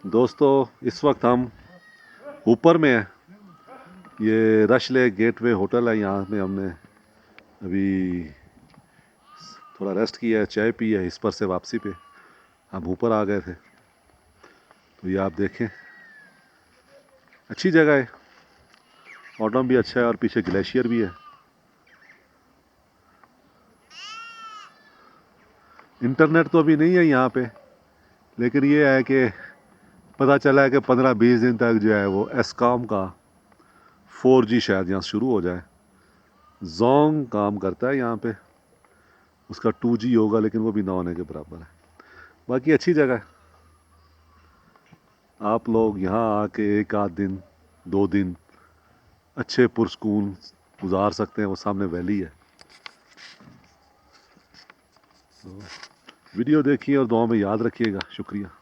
दोस्तों इस वक्त हम ऊपर में हैं। ये रश लेक गेटवे होटल है। यहाँ में हमने अभी थोड़ा रेस्ट किया है, चाय पी है। इस पर से वापसी पे हम ऊपर आ गए थे। तो ये आप देखें, अच्छी जगह है। ऑटम भी अच्छा है और पीछे ग्लेशियर भी है। इंटरनेट तो अभी नहीं है यहाँ पे, लेकिन ये है कि पता चला है कि 15-20 दिन तक जो है वो एस्कॉम का 4G शायद यहाँ शुरू हो जाए। जोंग काम करता है यहाँ पे, उसका 2G होगा लेकिन वो भी ना होने के बराबर है। बाकी अच्छी जगह है। आप लोग यहाँ आके एक आध दिन 2 दिन अच्छे पुरस्कून गुजार सकते हैं। वो सामने वैली है। तो वीडियो देखिए और दुआ में याद रखिएगा। शुक्रिया।